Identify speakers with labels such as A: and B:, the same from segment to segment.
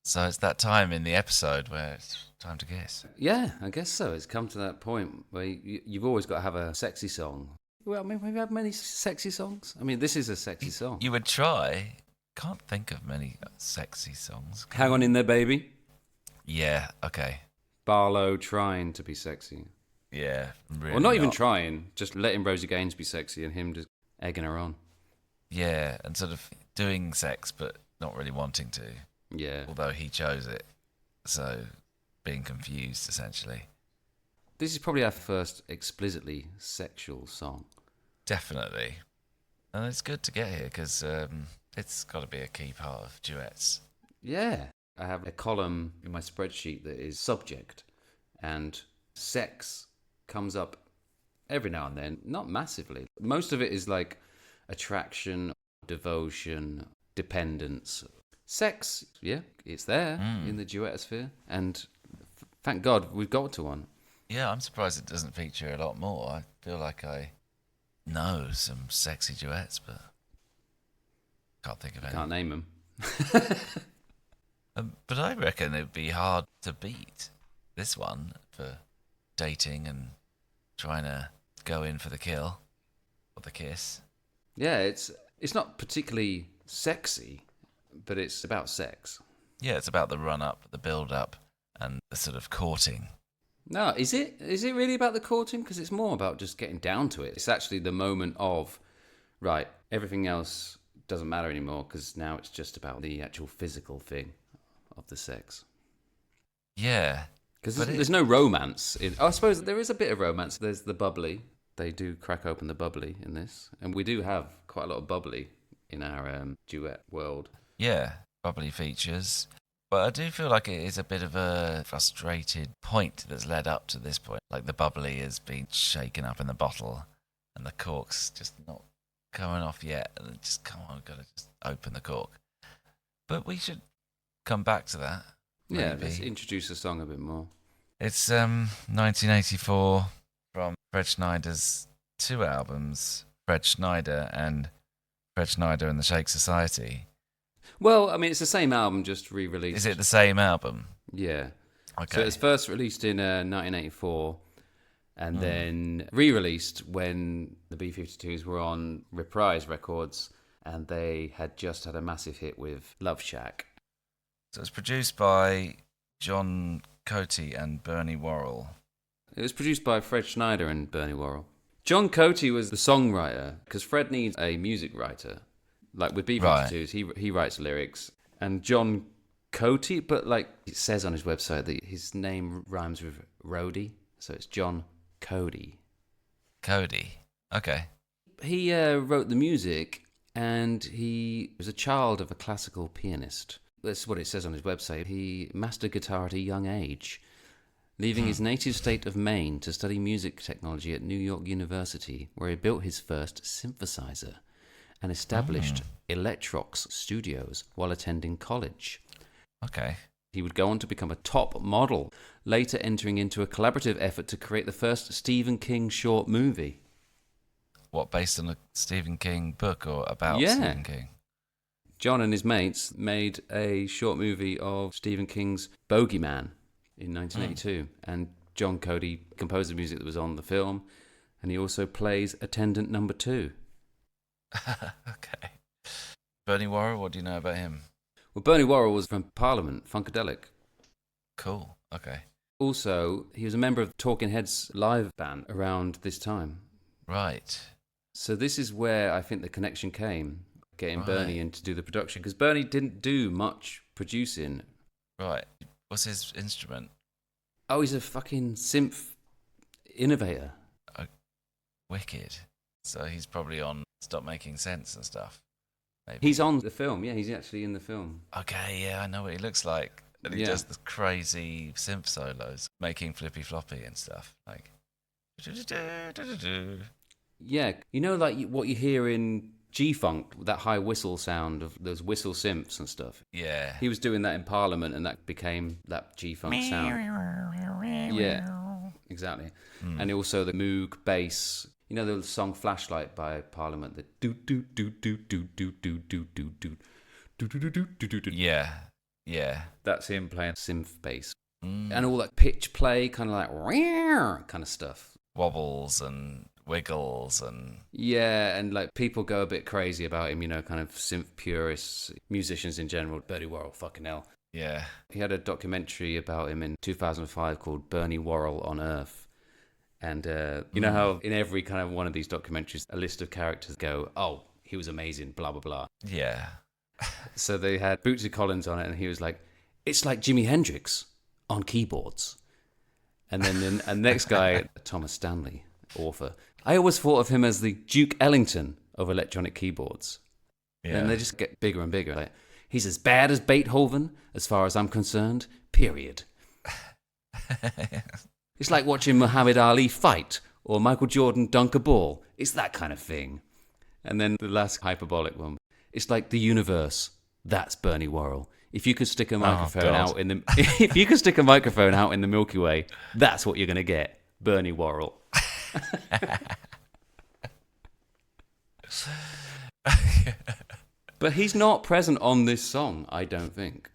A: So it's that time in the episode where it's time to kiss.
B: Yeah, I guess so. It's come to that point where you've always got to have a sexy song. Well, I mean, we've had many sexy songs. I mean, this is a sexy song.
A: You would try. Can't think of many sexy songs.
B: Hang on in there, baby.
A: Yeah, okay.
B: Barlow trying to be sexy.
A: Yeah, really.
B: Or not even trying, just letting Rosie Gaines be sexy and him just egging her on.
A: Yeah, and sort of doing sex but not really wanting to.
B: Yeah.
A: Although he chose it. So, being confused, essentially.
B: This is probably our first explicitly sexual song.
A: Definitely. And it's good to get here because it's got to be a key part of duets.
B: Yeah. I have a column in my spreadsheet that is subject, and sex comes up every now and then, not massively. Most of it is like attraction, devotion, dependence. Sex, yeah, it's there in the duetosphere, and thank God we've got to one.
A: Yeah, I'm surprised it doesn't feature a lot more. I feel like I know some sexy duets, but can't think of any.
B: Can't name them.
A: But I reckon it would be hard to beat this one for dating and trying to go in for the kill or the kiss.
B: Yeah, it's not particularly sexy, but it's about sex.
A: Yeah, it's about the run-up, the build-up, and the sort of courting.
B: No, is it? Is it really about the courting? Because it's more about just getting down to it. It's actually the moment of, right, everything else doesn't matter anymore because now it's just about the actual physical thing of the sex.
A: Yeah.
B: Because there's no romance. I suppose there is a bit of romance. There's the bubbly. They do crack open the bubbly in this. And we do have quite a lot of bubbly in our duet world.
A: Yeah, bubbly features. But I do feel like it is a bit of a frustrated point that's led up to this point. Like the bubbly has been shaken up in the bottle and the cork's just not coming off yet. And it just, come on, we've got to just open the cork. But we should come back to that. Maybe.
B: Yeah, let's introduce the song a bit more.
A: It's 1984 from Fred Schneider's two albums, Fred Schneider and Fred Schneider and the Shake Society.
B: Well, I mean, it's the same album, just re-released.
A: Is it the same album?
B: Yeah.
A: Okay.
B: So it was first released in 1984 and then re-released when the B-52s were on Reprise Records and they had just had a massive hit with Love Shack.
A: So it's produced by John Coté and Bernie Worrell.
B: It was produced by Fred Schneider and Bernie Worrell. John Coté was the songwriter because Fred needs a music writer. Like with B-52s, right. he writes lyrics. And John Coté, but like it says on his website that his name rhymes with Rhodey, so it's John Cody.
A: Cody, okay.
B: He wrote the music and he was a child of a classical pianist. That's what it says on his website. He mastered guitar at a young age, leaving his native state of Maine to study music technology at New York University, where he built his first synthesizer and established Electrox Studios while attending college.
A: Okay.
B: He would go on to become a top model, later entering into a collaborative effort to create the first Stephen King short movie.
A: What, based on a Stephen King book or about Stephen King?
B: John and his mates made a short movie of Stephen King's Boogeyman in 1982, and John Coté composed the music that was on the film, and he also plays attendant number 2.
A: Okay. Bernie Worrell, what do you know about him?
B: Well, Bernie Worrell was from Parliament, Funkadelic.
A: Cool, okay.
B: Also, he was a member of Talking Heads live band around this time.
A: Right.
B: So this is where I think the connection came, getting Bernie in to do the production, because Bernie didn't do much producing.
A: Right. What's his instrument?
B: Oh, he's a fucking synth innovator.
A: Wicked. So he's probably on Stop Making Sense and stuff. Maybe.
B: He's on the film, yeah, he's actually in the film.
A: Okay, yeah, I know what he looks like. And he does the crazy synth solos, making Flippy Floppy and stuff. Like,
B: yeah, you know, like what you hear in G-Funk, that high whistle sound of those whistle synths and stuff.
A: Yeah.
B: He was doing that in Parliament, and that became that G-Funk sound. Yeah, exactly. And also the Moog bass. You know the song "Flashlight" by Parliament. The do do do do do do do do do do do do do do do.
A: Yeah, Yeah.
B: That's him playing synth bass.
A: Mm.
B: And all that pitch play, kind of like kind of stuff.
A: Wobbles and wiggles and...
B: Yeah, and like people go a bit crazy about him, you know, kind of synth purists, musicians in general. Bernie Worrell, fucking hell.
A: Yeah.
B: He had a documentary about him in 2005 called Bernie Worrell on Earth. And you know how in every kind of one of these documentaries, a list of characters go, oh, he was amazing, blah, blah, blah.
A: Yeah.
B: So they had Bootsy Collins on it, and he was like, it's like Jimi Hendrix on keyboards. And then the next guy, Thomas Stanley, author, I always thought of him as the Duke Ellington of electronic keyboards.
A: Yeah.
B: And they just get bigger and bigger. Like, he's as bad as Beethoven, as far as I'm concerned, period. It's like watching Muhammad Ali fight or Michael Jordan dunk a ball. It's that kind of thing. And then the last hyperbolic one. It's like the universe. That's Bernie Worrell. If you could stick a microphone out in the if you could stick a microphone out in the Milky Way, that's what you're going to get. Bernie Worrell. But he's not present on this song, I don't think.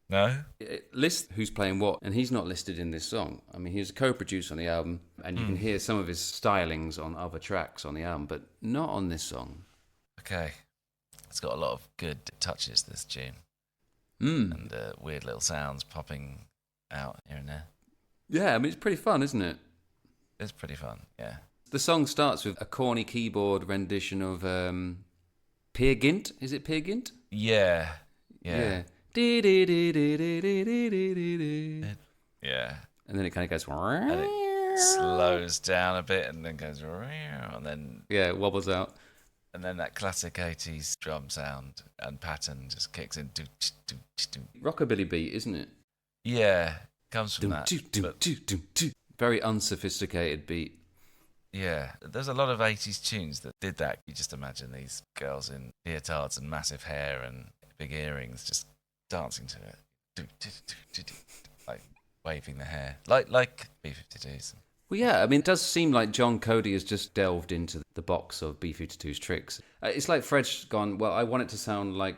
A: No?
B: It lists who's playing what, and he's not listed in this song. I mean, he's a co-producer on the album, and you can hear some of his stylings on other tracks on the album, but not on this song.
A: Okay. It's got a lot of good touches, this tune.
B: Mm.
A: And weird little sounds popping out here and there.
B: Yeah, I mean, it's pretty fun, isn't it?
A: It's pretty fun, yeah.
B: The song starts with a corny keyboard rendition of Peer Gynt. Is it Peer Gynt?
A: Yeah.
B: Yeah.
A: Yeah.
B: And then it kind of goes...
A: And it slows down a bit and then goes... And then...
B: Yeah, it wobbles out.
A: And then that classic 80s drum sound and pattern just kicks in.
B: Rockabilly beat, isn't it?
A: Yeah, comes from that.
B: Very unsophisticated beat.
A: Yeah, there's a lot of 80s tunes that did that. You just imagine these girls in leotards and massive hair and big earrings just dancing to it. Like waving their hair. Like B-52s.
B: Well, yeah, I mean, it does seem like John Cody has just delved into the box of B-52's tricks. It's like Fred's gone, well, I want it to sound like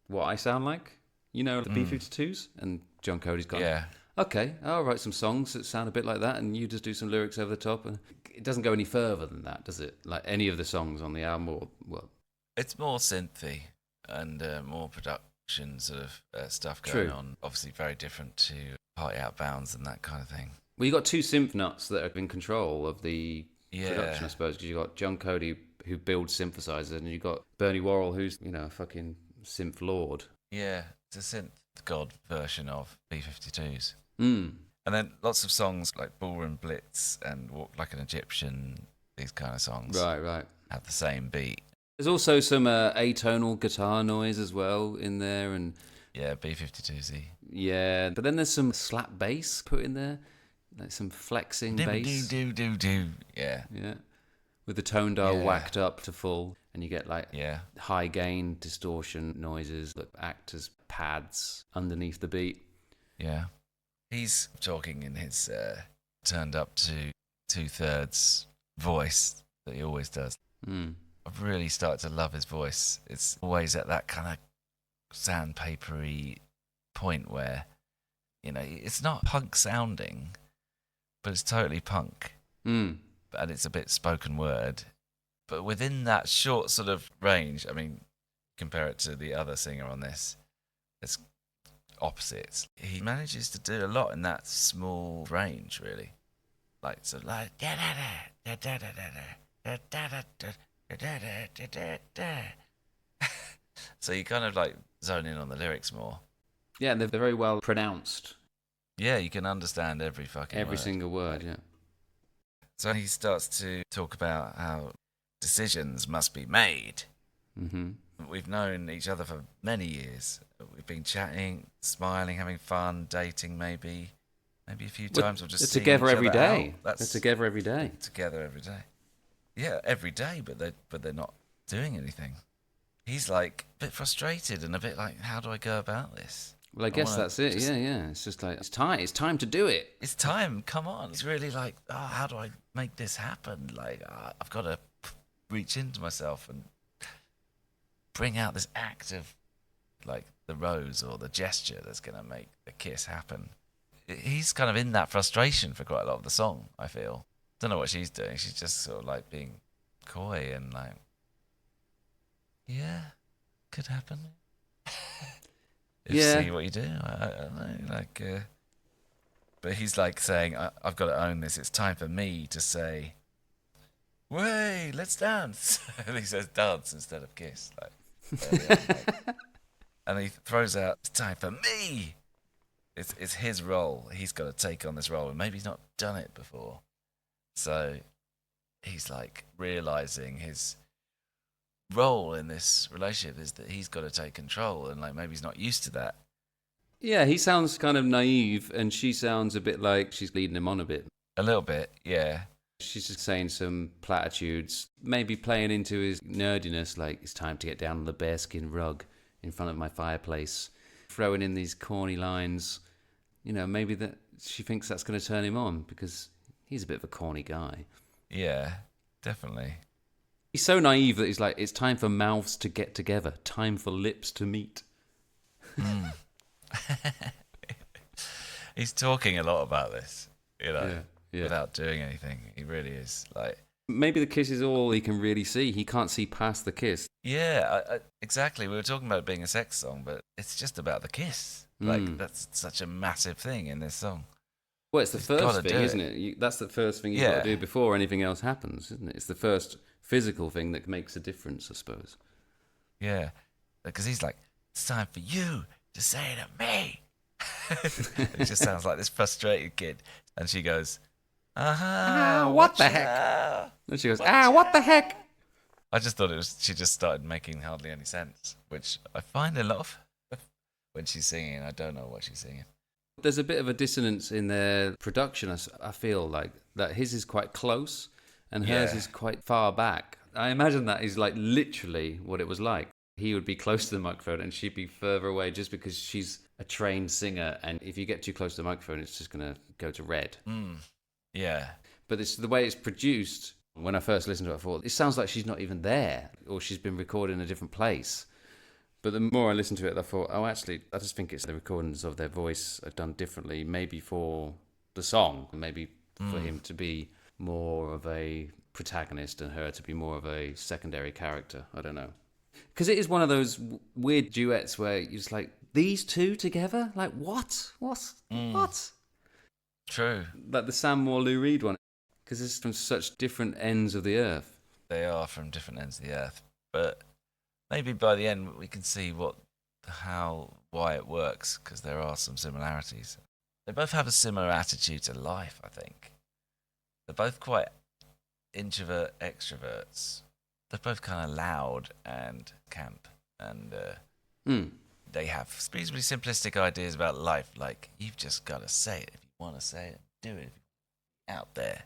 B: what I sound like, you know, the B-52s. And John Cody's gone,
A: yeah.
B: Okay, I'll write some songs that sound a bit like that, and you just do some lyrics over the top. And it doesn't go any further than that, does it? Like any of the songs on the album, or well,
A: it's more synthy and more production sort of stuff going on. Obviously, very different to Party Outbounds and that kind of thing.
B: Well, you got two synth nuts that are in control of the production, I suppose, because you got John Cody who builds synthesizers, and you got Bernie Worrell who's a fucking synth lord.
A: Yeah, it's a synth god version of B-52s.
B: Mm.
A: And then lots of songs like Ballroom Blitz and Walk Like an Egyptian, these kind of songs.
B: Right.
A: Have the same beat.
B: There's also some atonal guitar noise as well in there. And
A: yeah, B-52s-y.
B: Yeah, but then there's some slap bass put in there. Like some flexing bass.
A: Do. Yeah.
B: Yeah. With the tone dial whacked up to full. And you get like high gain distortion noises that act as pads underneath the beat.
A: Yeah. He's talking in his turned up to 2/3 voice that he always does.
B: Mm.
A: I've really started to love his voice. It's always at that kind of sandpapery point where, it's not punk sounding, but it's totally punk.
B: Mm.
A: And it's a bit spoken word. But within that short sort of range, I mean, compare it to the other singer on this, it's opposites. He manages to do a lot in that small range, really. Like, so like... So you kind of like zone in on the lyrics more.
B: Yeah, they're very well pronounced.
A: Yeah, you can understand every word.
B: Single word, yeah.
A: So he starts to talk about how decisions must be made.
B: Mm-hmm.
A: We've known each other for many years. We've been chatting, smiling, having fun, dating maybe a few times. We've just seen
B: together
A: each
B: every
A: other
B: day.
A: Out.
B: They're together every day.
A: Together every day. Yeah, every day, but they're not doing anything. He's like a bit frustrated and a bit like, how do I go about this?
B: Well, I guess that's it. Yeah. It's just like, it's time to do it.
A: It's time. Come on. It's really like, how do I make this happen? Like, I've got to reach into myself and bring out this act of like the rose or the gesture that's going to make the kiss happen. He's kind of in that frustration for quite a lot of the song, I feel. Don't know what she's doing. She's just sort of like being coy and like, yeah, could happen. See what you do. I don't know, like, but he's like saying, I've got to own this. It's time for me to say, "Way, let's dance." And he says dance instead of kiss. And he throws out, "It's time for me." It's his role. He's got to take on this role, and maybe he's not done it before. So he's like realizing his role in this relationship is that he's got to take control, and like maybe he's not used to that.
B: Yeah, he sounds kind of naive, and she sounds a bit like she's leading him on a bit.
A: A little bit, yeah.
B: She's just saying some platitudes, maybe playing into his nerdiness, like, it's time to get down on the bearskin rug in front of my fireplace, throwing in these corny lines. You know, maybe that she thinks that's going to turn him on, because he's a bit of a corny guy.
A: Yeah, definitely.
B: He's so naive that he's like, it's time for mouths to get together, time for lips to meet.
A: He's talking a lot about this, you know,
B: yeah.
A: without doing anything. He really is like.
B: Maybe the kiss is all he can really see. He can't see past the kiss.
A: Yeah, exactly. We were talking about it being a sex song, but it's just about the kiss. Like, that's such a massive thing in this song.
B: Well, it's the first thing, isn't it? That's the first thing you've got to do before anything else happens, isn't it? It's the first physical thing that makes a difference, I suppose.
A: Yeah, because he's like, it's time for you to say it to me. It just sounds like this frustrated kid. And she goes,
B: what the heck? And she goes, what the heck?
A: I just thought she just started making hardly any sense, which I find a lot of when she's singing. I don't know what she's singing.
B: There's a bit of a dissonance in their production, I feel like, that his is quite close and hers is quite far back. I imagine that is like literally what it was like. He would be close to the microphone and she'd be further away just because she's a trained singer, and if you get too close to the microphone, it's just going to go to red.
A: Yeah.
B: But it's the way it's produced. When I first listened to it, I thought, it sounds like she's not even there, or she's been recorded in a different place. But the more I listened to it, I thought, oh, actually, I just think it's the recordings of their voice are done differently, maybe for the song, maybe for him to be more of a protagonist and her to be more of a secondary character. I don't know. Because it is one of those weird duets where you're just like, these two together? Like, what? What?
A: True.
B: Like the Sam Moore Lou Reed one. Because it's from such different ends of the earth.
A: They are from different ends of the earth. But maybe by the end we can see why it works, because there are some similarities. They both have a similar attitude to life, I think. They're both quite introvert extroverts. They're both kind of loud and camp, and they have reasonably simplistic ideas about life, like, you've just got to say it. If you want to say it, do it. Out there.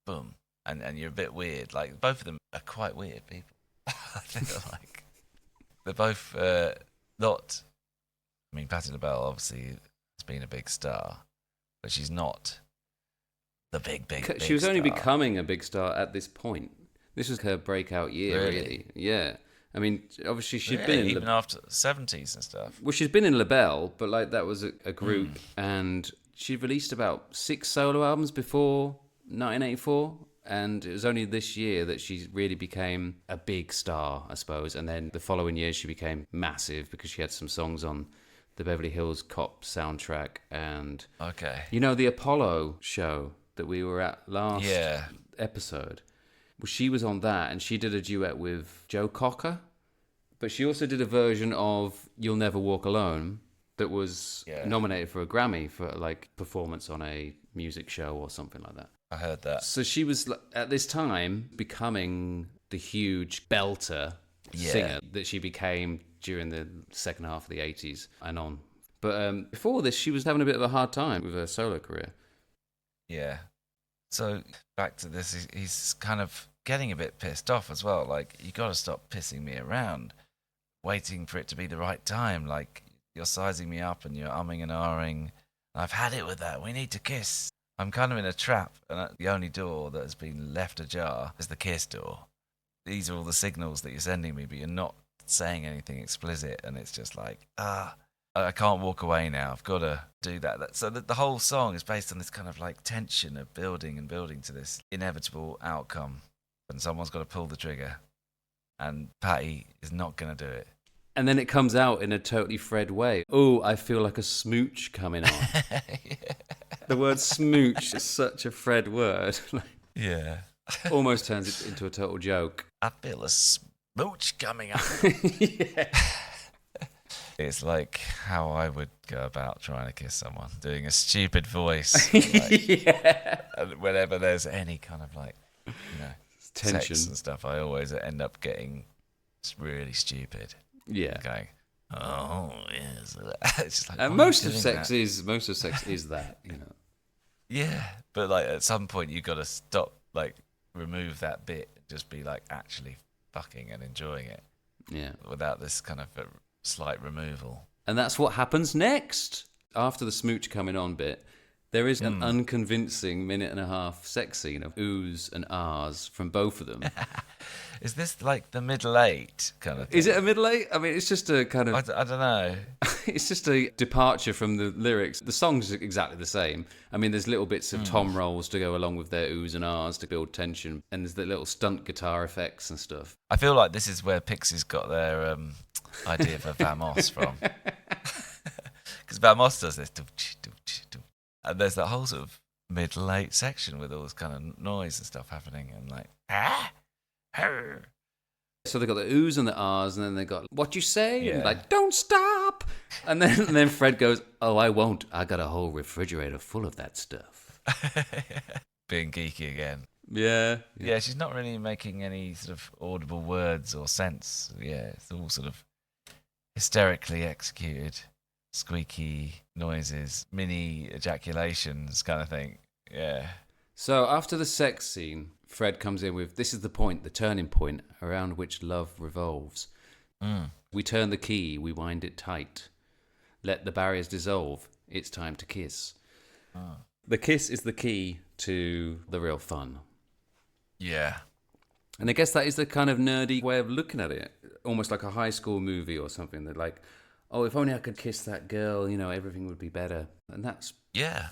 A: Boom. And you're a bit weird. Like, both of them are quite weird people. I feel like. They're both not... I mean, Patti LaBelle obviously has been a big star, but she's not the big
B: She was only
A: star.
B: becoming a big star at this point. This was her breakout year, really. Yeah. I mean, obviously she'd been in...
A: even after the 70s and stuff.
B: Well, she's been in LaBelle, but like that was a group, and she released about 6 solo albums before 1984, and it was only this year that she really became a big star, I suppose, and then the following year she became massive because she had some songs on the Beverly Hills Cop soundtrack, and...
A: Okay.
B: You know, the Apollo show that we were at last episode... Well, she was on that, and she did a duet with Joe Cocker. But she also did a version of You'll Never Walk Alone that was nominated for a Grammy for, like, performance on a music show or something like that.
A: I heard that.
B: So she was, at this time, becoming the huge belter singer that she became during the second half of the 80s and on. But before this, she was having a bit of a hard time with her solo career.
A: Yeah. So back to this, he's kind of getting a bit pissed off as well. Like, you got to stop pissing me around, waiting for it to be the right time. Like, you're sizing me up and you're umming and ahhing. I've had it with that. We need to kiss. I'm kind of in a trap, and the only door that has been left ajar is the kiss door. These are all the signals that you're sending me, but you're not saying anything explicit, and it's just like, I can't walk away now. I've got to do that. So the whole song is based on this kind of like tension of building and building to this inevitable outcome, and someone's got to pull the trigger, and Patti is not going to do it.
B: And then it comes out in a totally Fred way. Oh, I feel like a smooch coming on.
A: Yeah.
B: The word smooch is such a Fred word.
A: Yeah.
B: Almost turns it into a total joke.
A: I feel a smooch coming up.
B: Yeah.
A: It's like how I would go about trying to kiss someone, doing a stupid voice. Like,
B: Yeah.
A: and whenever there's any kind of like,
B: Tension
A: sex and stuff, I always end up getting really stupid.
B: Yeah.
A: Going, oh yes. It's just like,
B: And most of sex is that,
A: Yeah, but like at some point you got to stop, like remove that bit, just be like actually fucking and enjoying it.
B: Yeah.
A: Without this kind of slight removal.
B: And that's what happens next. After the smooch coming on bit, there is an unconvincing 1.5-minute sex scene of oohs and ahs from both of them.
A: Is this like the middle eight kind of thing?
B: Is it a middle eight? I mean, it's just a kind of...
A: I don't know.
B: It's just a departure from the lyrics. The song's exactly the same. I mean, there's little bits of tom rolls to go along with their oohs and ahs to build tension. And there's the little stunt guitar effects and stuff.
A: I feel like this is where Pixies got their idea for Vamos from. Because Vamos does this. And there's that whole sort of middle eight section with all this kind of noise and stuff happening. And like,
B: So they got the oohs and the ahs, and then they got what you say,
A: Yeah.
B: and like don't stop, and then Fred goes, "Oh, I won't. I got a whole refrigerator full of that stuff."
A: being geeky again.
B: Yeah.
A: Yeah, she's not really making any sort of audible words or sense. Yeah, it's all sort of hysterically executed, squeaky noises, mini ejaculations kind of thing. Yeah.
B: So after the sex scene, Fred comes in with, "This is the point, the turning point around which love revolves. We turn the key, we wind it tight. Let the barriers dissolve. It's time to kiss." The kiss is the key to the real fun.
A: Yeah.
B: And I guess that is the kind of nerdy way of looking at it. Almost like a high school movie or something. That like, oh, if only I could kiss that girl, everything would be better. And that's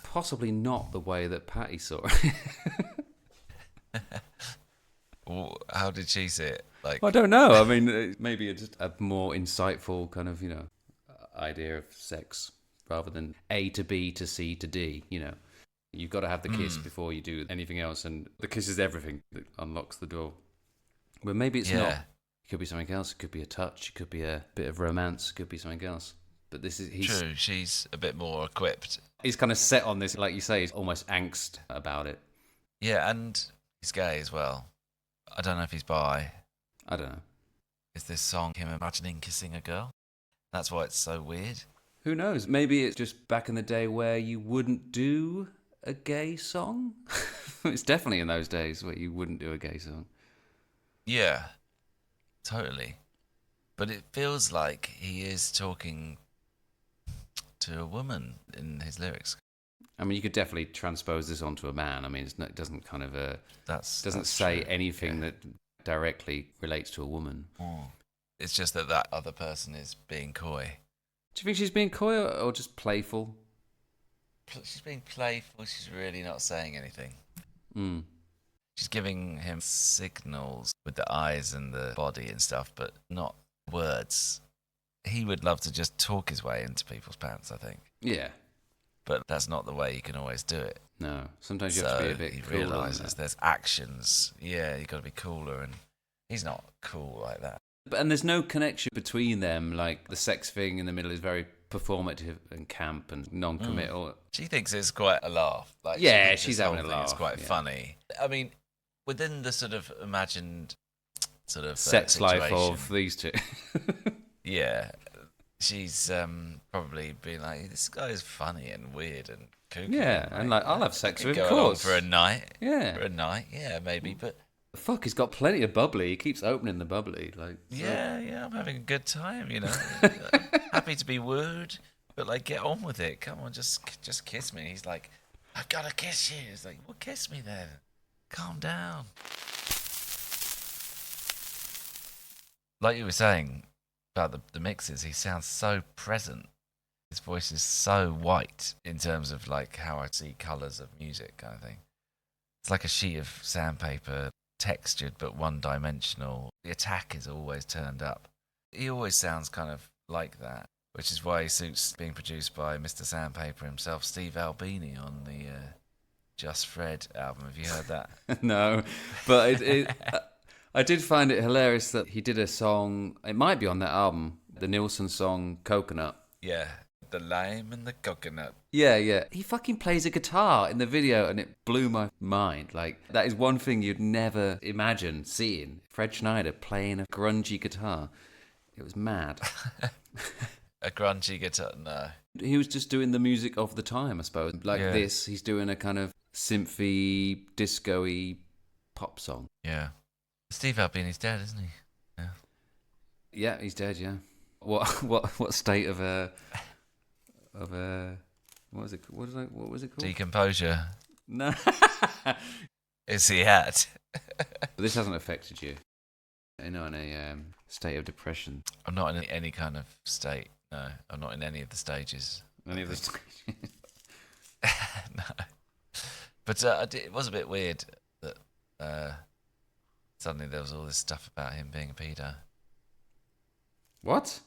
B: possibly not the way that Patti saw it.
A: Well, how did she see it? Like,
B: I don't know. I mean, maybe it's just a more insightful kind of, idea of sex rather than A to B to C to D, You've got to have the kiss before you do anything else, and the kiss is everything that unlocks the door. But maybe it's not. It could be something else. It could be a touch. It could be a bit of romance. It could be something else. But he's
A: true. She's a bit more equipped.
B: He's kind of set on this, like you say, he's almost angst about it.
A: Yeah, and he's gay as well. I don't know if he's bi.
B: I don't know.
A: Is this song him imagining kissing a girl? That's why it's so weird.
B: Who knows? Maybe it's just back in the day where you wouldn't do a gay song. It's definitely in those days where you wouldn't do a gay song.
A: Yeah, totally. But it feels like he is talking to a woman in his lyrics.
B: I mean, you could definitely transpose this onto a man. I mean, it doesn't kind of doesn't say
A: true.
B: anything that directly relates to a woman.
A: It's just that other person is being coy.
B: Do you think she's being coy or just playful?
A: She's being playful. She's really not saying anything. She's giving him signals with the eyes and the body and stuff, but not words. He would love to just talk his way into people's pants, I think.
B: Yeah.
A: But that's not the way you can always do it.
B: No. Sometimes you have to be a bit
A: he
B: cooler. He
A: realises there's actions. Yeah, you've got to be cooler, and he's not cool like that.
B: And there's no connection between them. Like, the sex thing in the middle is very performative and camp and non-committal.
A: She thinks it's quite a laugh. Like,
B: yeah, she's having a laugh.
A: It's quite funny. I mean, within the sort of imagined sort of
B: sex life of these two.
A: Yeah, she's probably been like, this guy is funny and weird and kooky.
B: Yeah,
A: right?
B: and like, I'll have sex with him, of
A: go along
B: course.
A: for a night.
B: Yeah.
A: For a night, yeah, maybe, but...
B: Fuck, he's got plenty of bubbly. He keeps opening the bubbly. Like,
A: yeah, I'm having a good time, Happy to be wooed, but like, get on with it. Come on, just kiss me. He's like, I've got to kiss you. It's like, well, kiss me then. Calm down. Like you were saying, about the mixes. He sounds so present. His voice is so white in terms of like how I see colours of music kind of thing. It's like a sheet of sandpaper, textured but one-dimensional. The attack is always turned up. He always sounds kind of like that, which is why he suits being produced by Mr. Sandpaper himself, Steve Albini, on the Just Fred album. Have you heard that?
B: No, but I did find it hilarious that he did a song, it might be on that album, the Nilsson song Coconut.
A: Yeah, the lime and the coconut.
B: Yeah. He fucking plays a guitar in the video and it blew my mind. Like, that is one thing you'd never imagine seeing. Fred Schneider playing a grungy guitar. It was mad.
A: A grungy guitar? No.
B: He was just doing the music of the time, I suppose. Like this, he's doing a kind of synthy, disco-y pop song.
A: Yeah. Steve Albini's dead, isn't he? Yeah.
B: Yeah, he's dead, yeah. What state of what was it called?
A: Decomposure.
B: No.
A: Is he at?
B: This hasn't affected you. You're not in a state of depression.
A: I'm not in any kind of state. No, I'm not in any of the stages.
B: Any of the stages?
A: No. But it was a bit weird that suddenly there was all this stuff about him being a pedo.
B: What?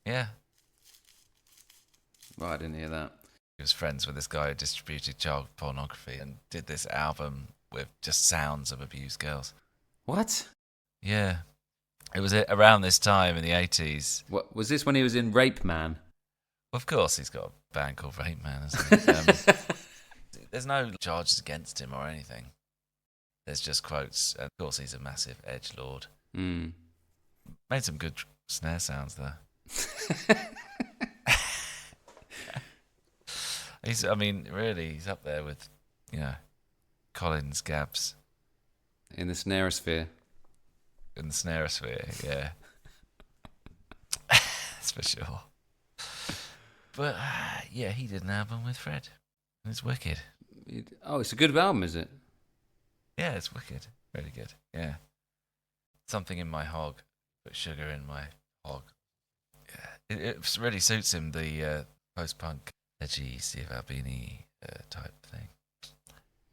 A: Yeah.
B: Well, I didn't hear that.
A: He was friends with this guy who distributed child pornography and did this album with just sounds of abused girls.
B: What?
A: Yeah. It was around this time in the 80s.
B: What was this when he was in Rape Man?
A: Well, of course, he's got a band called Rape Man, hasn't he? There's no charges against him or anything. There's just quotes. And of course, he's a massive edgelord.
B: Mm.
A: Made some good snare sounds there. He's up there with, Collins, Gabbs.
B: In the snareosphere.
A: In the snareosphere, yeah. That's for sure. But, he did an album with Fred. And it's wicked.
B: It's a good album, is it?
A: Yeah, it's wicked. Really good, yeah. Something in my hog. Put sugar in my hog. Yeah. It really suits him, the post-punk, edgy Steve Albini type thing.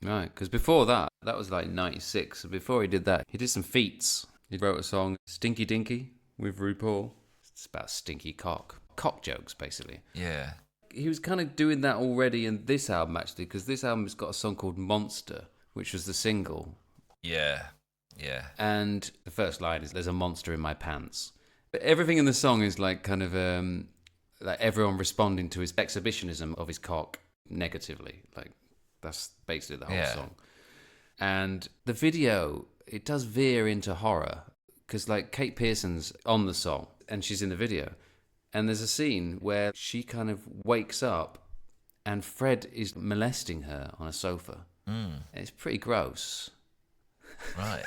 B: Right, because before that was like 96. So before he did that, he did some feats. He wrote a song, Stinky Dinky, with RuPaul. It's about stinky cock. Cock jokes, basically.
A: Yeah.
B: He was kind of doing that already in this album, actually, because this album has got a song called Monster, which was the single.
A: Yeah.
B: And the first line is, there's a monster in my pants. But everything in the song is like kind of like everyone responding to his exhibitionism of his cock negatively. Like, that's basically the whole song. And the video, it does veer into horror, because like Kate Pearson's on the song and she's in the video, and there's a scene where she kind of wakes up and Fred is molesting her on a sofa. It's pretty gross.
A: Right.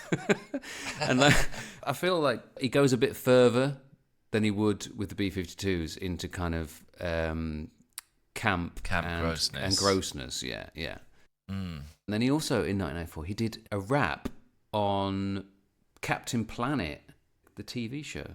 B: And like, I feel like he goes a bit further than he would with the B-52s into kind of camp and
A: grossness.
B: And grossness, yeah. And then he also, in 1994, he did a rap on Captain Planet, the TV show.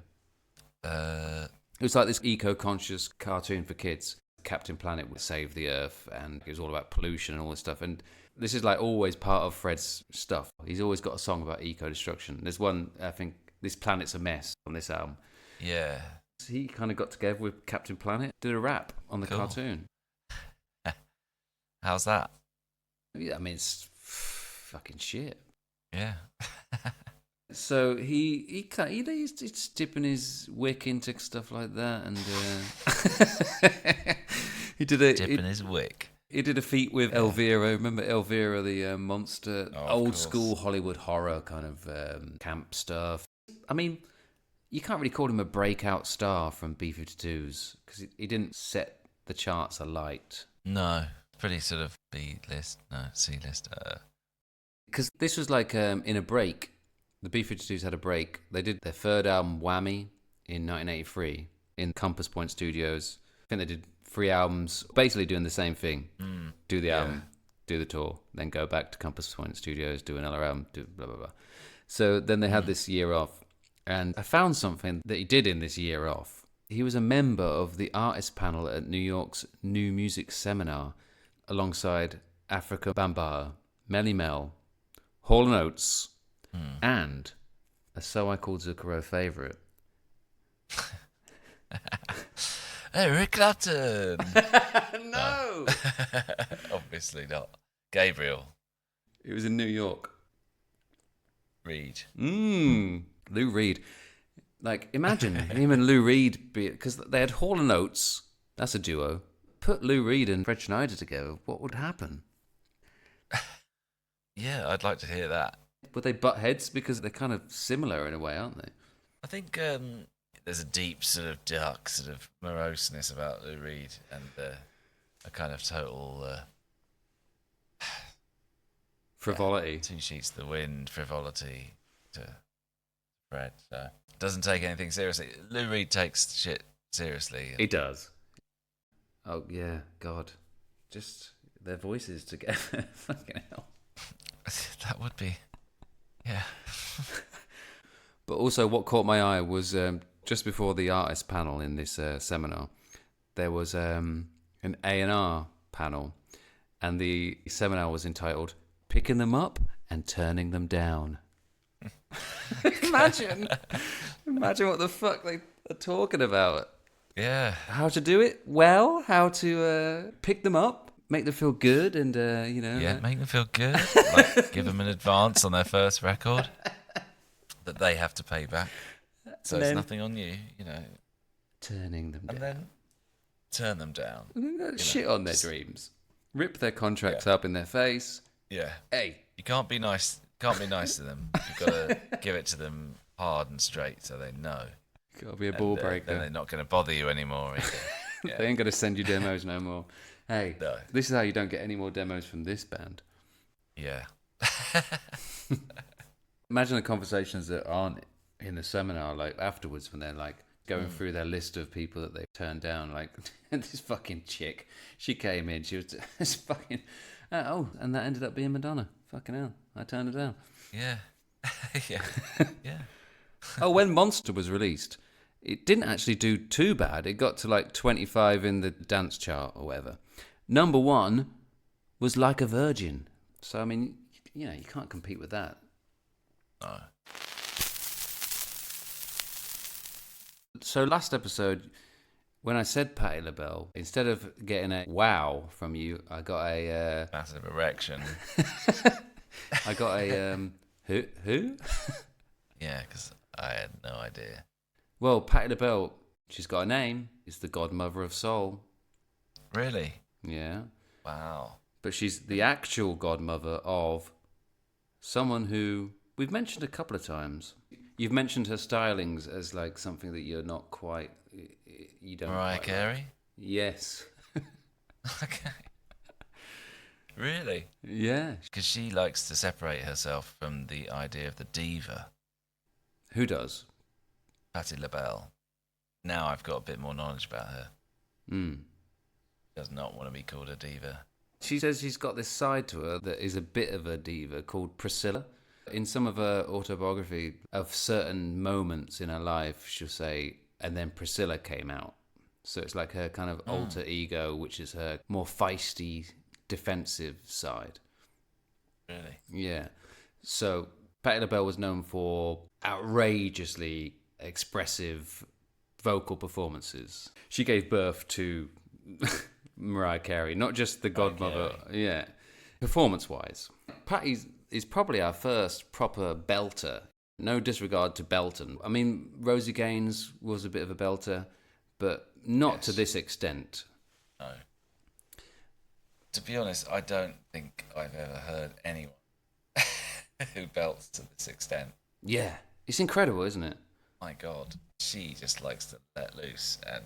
B: It was like this eco-conscious cartoon for kids. Captain Planet would save the Earth, and it was all about pollution and all this stuff. And this is like always part of Fred's stuff. He's always got a song about eco-destruction. There's one, I think, This Planet's a Mess on this album.
A: Yeah.
B: He kind of got together with Captain Planet, did a rap on the cartoon.
A: How's that?
B: Yeah, I mean, it's fucking shit.
A: Yeah.
B: So he's dipping his wick into stuff like that, and he did
A: dipping his wick.
B: He did a feat with Elvira. Remember Elvira, the monster, old school Hollywood horror kind of camp stuff. I mean, you can't really call him a breakout star from B-52s because he didn't set the charts alight.
A: No, pretty sort of B-list, no, C-list.
B: Because this was like in a break. The B-52s had a break. They did their third album, Whammy, in 1983 in Compass Point Studios. I think they did 3 albums, basically doing the same thing. Do the album, do the tour, then go back to Compass Point Studios, do another album, do blah, blah, blah. So then they had this year off. And I found something that he did in this year off. He was a member of the artist panel at New York's New Music Seminar alongside Africa Bambaataa, Melly Mel, Hall & Oates, and a So I Called Zucchero favourite.
A: Eric Clapton!
B: No!
A: Obviously not. Gabriel.
B: It was in New York.
A: Reed.
B: Lou Reed. Like, imagine him and Lou Reed, because they had Hall & Oates, that's a duo. Put Lou Reed and Fred Schneider together, what would happen?
A: Yeah, I'd like to hear that.
B: Would they butt heads? Because they're kind of similar in a way, aren't they?
A: I think there's a deep sort of dark sort of moroseness about Lou Reed and a kind of total...
B: frivolity.
A: Two sheets to the wind, frivolity to Fred. So doesn't take anything seriously. Lou Reed takes shit seriously.
B: He does. Oh, yeah, God. Just their voices together. Fucking hell.
A: That would be... Yeah.
B: But also what caught my eye was just before the artist panel in this seminar, there was an A&R panel, and the seminar was entitled Picking Them Up and Turning Them Down. Imagine what the fuck they are talking about.
A: Yeah.
B: How to do it well, how to pick them up, make them feel good, and,
A: Yeah, make them feel good. Like, give them an advance on their first record that they have to pay back. So it's nothing on you,
B: Turning them down.
A: And then turn them down.
B: Shit on their dreams. Rip their contracts up in their face.
A: Yeah.
B: Hey.
A: You can't be nice. Can't be nice to them. You've got to give it to them hard and straight so they know.
B: Got to be a ball breaker.
A: Then they're not going to bother you anymore. Yeah.
B: They ain't going to send you demos no more. Hey,
A: No.
B: This is how you don't get any more demos from this band.
A: Yeah.
B: Imagine the conversations that aren't in the seminar, like afterwards when they're like going through their list of people that they've turned down. Like this fucking chick, she came in, she was just fucking, and that ended up being Madonna. Fucking hell, I turned her down.
A: Yeah. Yeah. Yeah.
B: When Monster was released, it didn't actually do too bad. It got to like 25 in the dance chart or whatever. Number 1 was Like a Virgin. So, I mean, you can't compete with that.
A: No.
B: So last episode, when I said Patti LaBelle, instead of getting a wow from you, I got a...
A: Massive erection.
B: I got a... Who?
A: Yeah, because I had no idea.
B: Well, Patti LaBelle, she's got a name. It's the Godmother of Soul.
A: Really?
B: Yeah.
A: Wow.
B: But she's the actual godmother of someone who we've mentioned a couple of times. You've mentioned her stylings as like something that you're not quite... You don't
A: Mariah
B: quite
A: Carey?
B: Like. Yes.
A: Okay. Really?
B: Yeah.
A: Because she likes to separate herself from the idea of the diva.
B: Who does?
A: Patti LaBelle. Now I've got a bit more knowledge about her. Does not want to be called a diva.
B: She says she's got this side to her that is a bit of a diva called Priscilla. In some of her autobiography of certain moments in her life, she'll say, and then Priscilla came out. So it's like her kind of alter ego, which is her more feisty, defensive side.
A: Really?
B: Yeah. So Patti LaBelle was known for outrageously expressive vocal performances. She gave birth to Mariah Carey, not just the godmother. Yeah. Performance-wise, Patti is probably our first proper belter. No disregard to Belton. I mean, Rosie Gaines was a bit of a belter, but not to this extent.
A: No. To be honest, I don't think I've ever heard anyone who belts to this extent.
B: Yeah. It's incredible, isn't it?
A: My God. She just likes to let loose and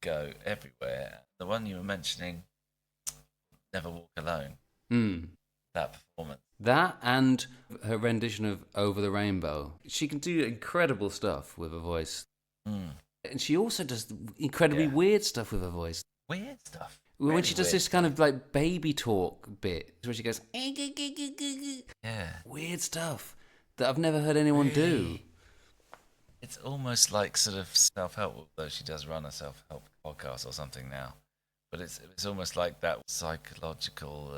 A: go everywhere. The one you were mentioning, Never Walk Alone. That performance.
B: That and her rendition of Over the Rainbow. She can do incredible stuff with her voice. And she also does incredibly weird stuff with her voice.
A: Weird stuff.
B: When she does this kind of like baby talk bit, where she goes,
A: yeah.
B: Weird stuff that I've never heard anyone do.
A: it's almost like sort of self-help, although she does run a self-help podcast or something now. But it's almost like that psychological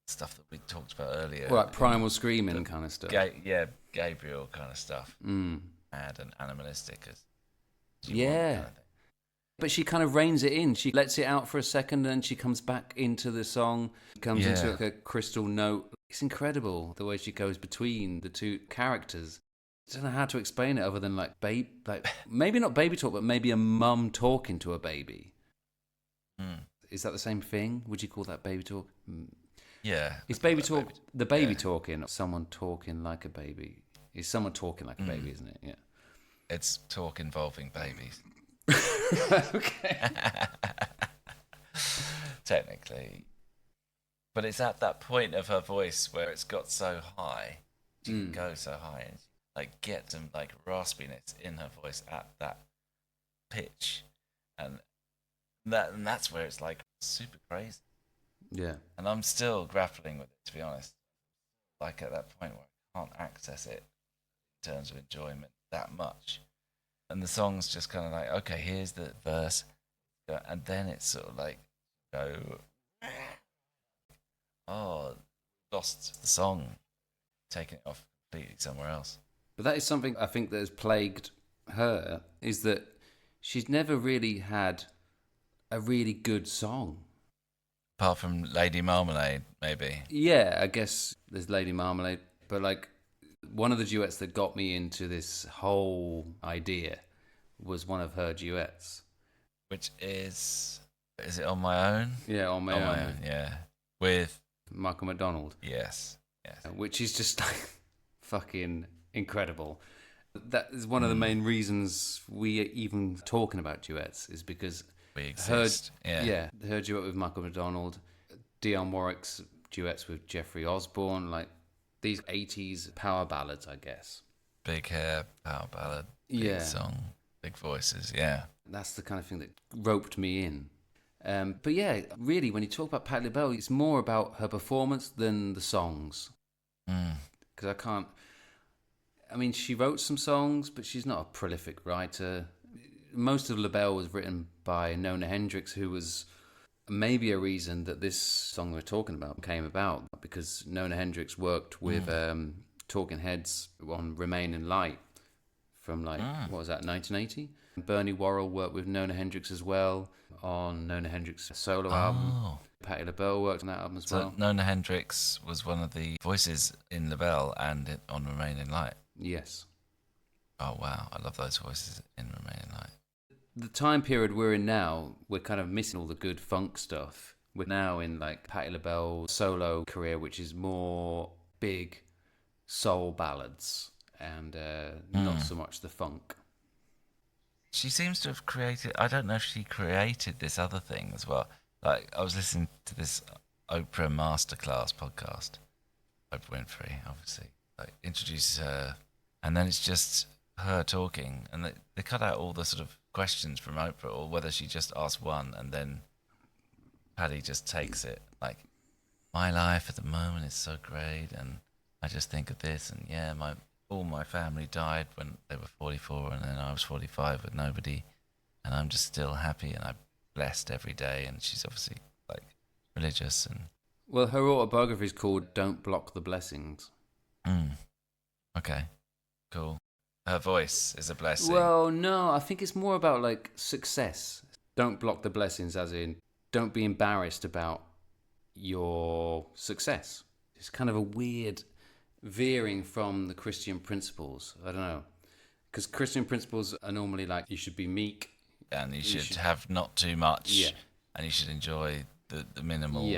A: stuff that we talked about earlier.
B: Well, like primal screaming kind of stuff.
A: Gabriel kind of stuff.
B: Mm.
A: Mad and animalistic as
B: yeah.
A: Kind of thing.
B: But she kind of reins it in. She lets it out for a second, and then she comes back into the song, comes into like a crystal note. It's incredible the way she goes between the two characters. I don't know how to explain it other than like maybe not baby talk, but maybe a mum talking to a baby.
A: Mm.
B: Is that the same thing? Would you call that baby talk?
A: Yeah.
B: Is baby talk the baby talking, or someone talking like a baby? Is someone talking like a baby, isn't it? Yeah.
A: It's talk involving babies.
B: Okay.
A: Technically. But it's at that point of her voice where it's got so high. She can go so high and like get some like raspiness in her voice at that pitch. And that's where it's like super crazy.
B: Yeah.
A: And I'm still grappling with it, to be honest. Like at that point where I can't access it in terms of enjoyment that much. And the song's just kind of like, okay, here's the verse. And then it's sort of like, lost the song, taking it off completely somewhere else.
B: But that is something I think that has plagued her, is that she's never really had a really good song.
A: Apart from Lady Marmalade, maybe.
B: Yeah, I guess there's Lady Marmalade, but like one of the duets that got me into this whole idea was one of her duets.
A: Which is it On My Own?
B: Yeah, On My Own.
A: Yeah. With
B: Michael McDonald.
A: Yes.
B: Which is just like fucking incredible. That is one of the main reasons we are even talking about duets, is because
A: we exist.
B: Her duet with Michael McDonald, Dionne Warwick's duets with Jeffrey Osborne, like these 80s power ballads, I guess.
A: Big hair, power ballad, big song, big voices, yeah.
B: That's the kind of thing that roped me in. But yeah, really, when you talk about Patti LaBelle, it's more about her performance than the songs. Because she wrote some songs, but she's not a prolific writer. Most of LaBelle was written by Nona Hendryx, who was maybe a reason that this song we're talking about came about, because Nona Hendryx worked with Talking Heads on Remain in Light from what was that, 1980? Bernie Worrell worked with Nona Hendryx as well on Nona Hendryx's solo album. Patti LaBelle worked on that album as well.
A: So Nona Hendryx was one of the voices in LaBelle and on Remain in Light.
B: Yes.
A: Oh wow, I love those voices in Remain in Light.
B: The time period we're in now, we're kind of missing all the good funk stuff. We're now in like Patti LaBelle's solo career, which is more big soul ballads and not so much the funk.
A: She seems to have created, I don't know if she created this other thing as well. Like, I was listening to this Oprah Masterclass podcast. Oprah Winfrey, obviously, like, introduces her, and then it's just her talking, and they cut out all the sort of questions from Oprah, or whether she just asked one, and then Patti just takes it. Like, my life at the moment is so great, and I just think of this, and yeah, all my family died when they were 44, and then I was 45 with nobody, and I'm just still happy, and I'm blessed every day. And she's obviously like religious, and
B: well, her autobiography is called "Don't Block the Blessings."
A: Okay, cool. Her voice is a blessing.
B: Well, no, I think it's more about like success. Don't block the blessings, as in don't be embarrassed about your success. It's kind of a weird veering from the Christian principles. I don't know, because Christian principles are normally like you should be meek,
A: and you should have not too much, and you should enjoy the minimal.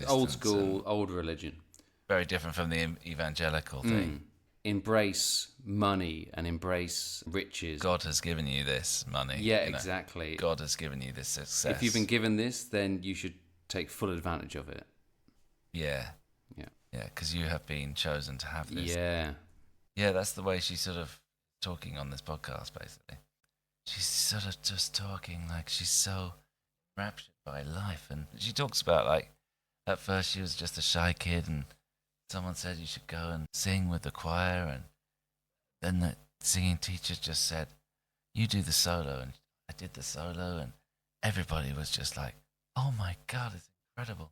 B: Old school, old religion.
A: Very different from the evangelical thing.
B: Embrace money and embrace riches.
A: God has given you this money.
B: Yeah, exactly.
A: God has given you this success.
B: If you've been given this, then you should take full advantage of it.
A: Yeah, because you have been chosen to have this. Yeah, that's the way she's sort of talking on this podcast, basically. She's sort of just talking like she's so enraptured by life. And she talks about, like, at first she was just a shy kid, and someone said you should go and sing with the choir, and then singing teacher just said, "You do the solo," and I did the solo, and everybody was just like, "Oh my God, it's incredible!"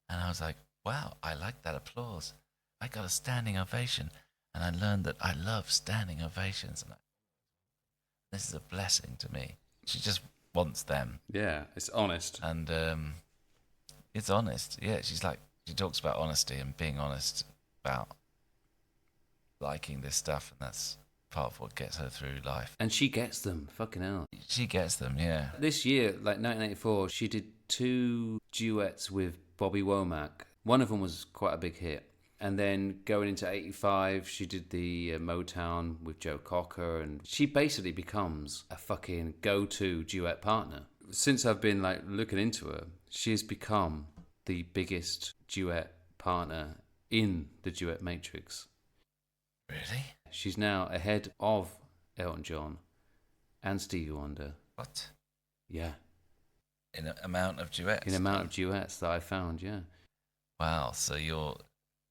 A: And I was like, "Wow, I like that applause. I got a standing ovation," and I learned that I love standing ovations, and this is a blessing to me. She just wants them.
B: Yeah, it's honest.
A: And it's honest. Yeah, she talks about honesty and being honest about liking this stuff, and that's part of what gets her through life.
B: And she gets them. Fucking hell.
A: She gets them, yeah.
B: This year, like 1984, she did 2 duets with Bobby Womack. One of them was quite a big hit. And then going into 85, she did the Motown with Joe Cocker, and she basically becomes a fucking go-to duet partner. Since I've been like looking into her, she has become the biggest duet partner in the duet matrix.
A: Really?
B: She's now ahead of Elton John and Stevie Wonder.
A: What?
B: Yeah.
A: In amount of duets?
B: In amount of duets that I found, yeah.
A: Wow, so your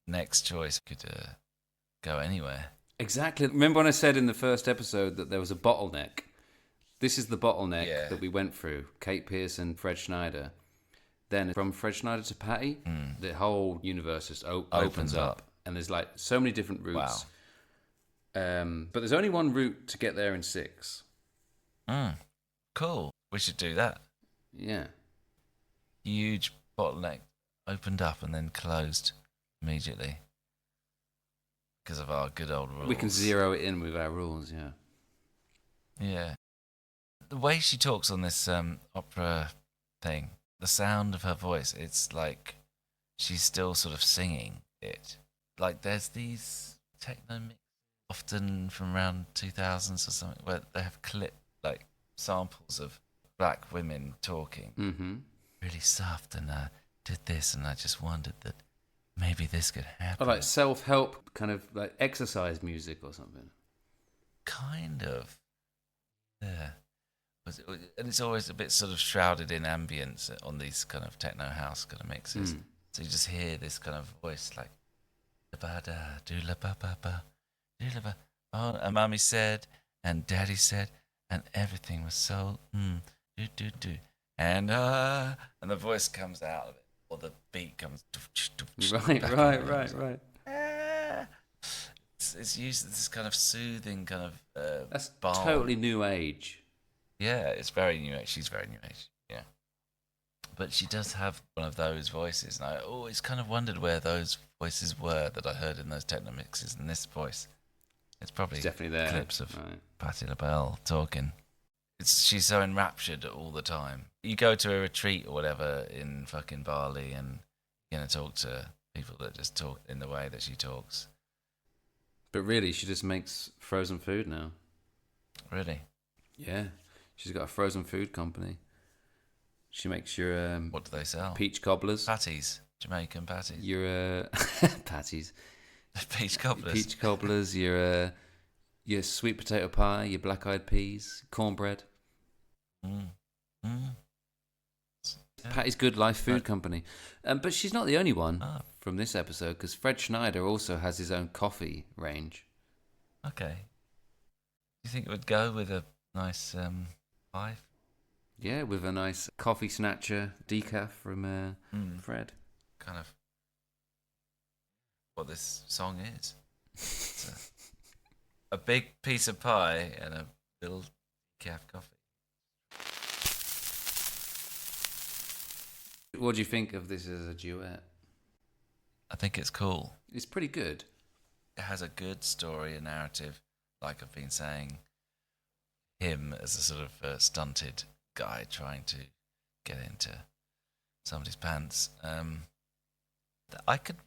A: next choice could go anywhere.
B: Exactly. Remember when I said in the first episode that there was a bottleneck? This is the bottleneck that we went through. Kate Pearson, Fred Schneider. Then from Fred Schneider to Patti, the whole universe just opens up. And there's like so many different routes.
A: Wow.
B: But there's only one route to get there in SICZ.
A: Cool. We should do that.
B: Yeah.
A: Huge bottleneck opened up and then closed immediately because of our good old rules.
B: We can zero it in with our rules, yeah.
A: Yeah. The way she talks on this opera thing, the sound of her voice, it's like she's still sort of singing it. Like there's these techno mix, often from around 2000s or something, where they have like samples of black women talking.
B: Mm-hmm.
A: Really soft, and I did this, and I just wondered that maybe this could happen.
B: Or like self-help kind of like exercise music or something.
A: Kind of. Yeah. And it's always a bit sort of shrouded in ambience on these kind of techno house kind of mixes. So you just hear this kind of voice like, da da do la ba ba ba, do la ba. Oh, and Mummy said, and Daddy said, and everything was so do do do, and the voice comes out of it, or the beat comes.
B: Right.
A: It's used as this kind of soothing kind of.
B: That's
A: balm.
B: totally new age.
A: Yeah, it's very new age. She's very new age. Yeah, but she does have one of those voices, and I always kind of wondered where those voices were that I heard in those techno mixes. And this voice, it's probably
B: definitely there.
A: Clips of Patti LaBelle talking. She's so enraptured all the time. You go to a retreat or whatever in fucking Bali, and you're gonna talk to people that just talk in the way that she talks.
B: But really, she just makes frozen food now.
A: Really?
B: Yeah. She's got a frozen food company. She makes your...
A: what do they sell?
B: Peach cobblers.
A: Patties. Jamaican patties.
B: Your... patties.
A: Peach cobblers.
B: Peach cobblers, your sweet potato pie, your black-eyed peas, cornbread. Patty's Good Life Food Company. But she's not the only one from this episode, because Fred Schneider also has his own coffee range.
A: Okay. Do you think it would go with a nice pie?
B: Yeah, with a nice coffee snatcher decaf from Fred.
A: Kind of what this song is. It's a big piece of pie and a little decaf coffee.
B: What do you think of this as a duet?
A: I think it's cool.
B: It's pretty good.
A: It has a good story and narrative, like I've been saying. Him as a sort of stunted guy trying to get into somebody's pants. I could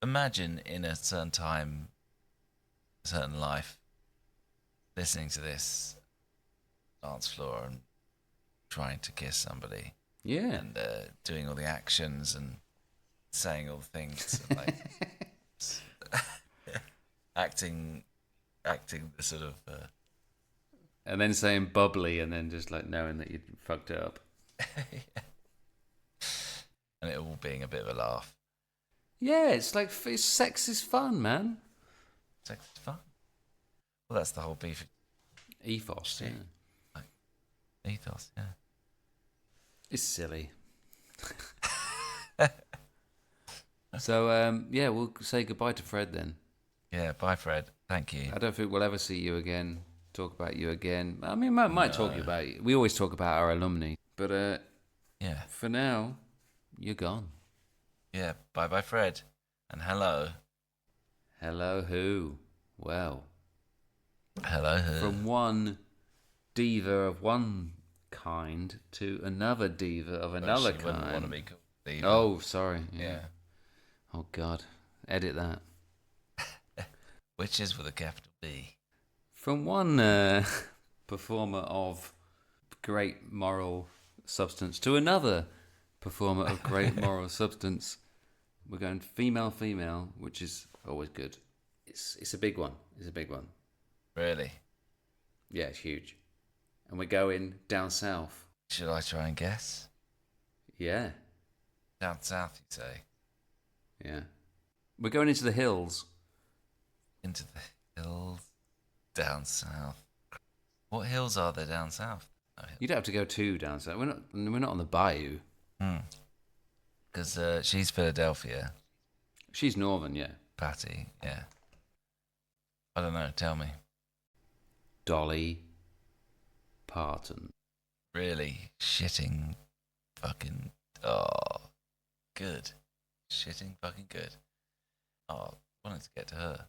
A: imagine in a certain time, a certain life, listening to this dance floor and trying to kiss somebody.
B: Yeah.
A: And doing all the actions and saying all the things, and like acting the sort of.
B: And then saying bubbly, and then just like knowing that you fucked it up.
A: Yeah. And it all being a bit of a laugh.
B: Yeah, it's sex is fun, man.
A: Sex is fun. Well, that's the whole beef
B: Ethos, yeah.
A: Ethos, yeah.
B: It's silly. So, we'll say goodbye to Fred then.
A: Yeah, bye, Fred. Thank you.
B: I don't think we'll ever see you again, talk about you again. I mean, might talk about you. We always talk about our alumni. But
A: yeah,
B: for now, you're gone.
A: Yeah, bye, Fred. And hello.
B: Hello, who? Well.
A: Hello, who?
B: From one diva of one kind to another diva of another
A: she
B: kind.
A: Wouldn't want to be called diva.
B: Oh, sorry.
A: Yeah.
B: Oh, God. Edit that.
A: Witches with a capital D.
B: From one performer of great moral substance to another performer of great moral substance, we're going female, which is always good. It's a big one. It's a big one.
A: Really?
B: Yeah, it's huge. And we're going down south.
A: Should I try and guess?
B: Yeah.
A: Down south, you say?
B: Yeah. We're going into the hills.
A: Into the hills? Down south? What hills are there down south? No hills.
B: You don't have to go too down south. We're not on the bayou.
A: Because she's Philadelphia.
B: She's northern, yeah.
A: Patti, yeah. I don't know, tell me.
B: Dolly Parton.
A: Really? Shitting fucking... Oh, good. Shitting fucking good. Oh, I wanted to get to her.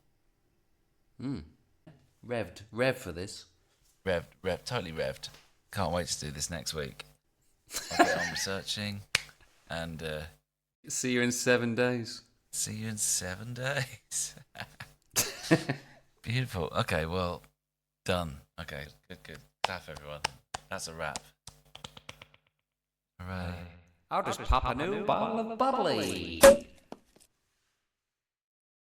B: Rev for this.
A: Revved, totally revved. Can't wait to do this next week. I'll get on researching and...
B: See you in 7 days.
A: See you in 7 days. Beautiful. Okay, well, done. Okay, good. Stuff, everyone. That's a wrap. Hooray.
B: I'll just pop a new bottle of bubbly.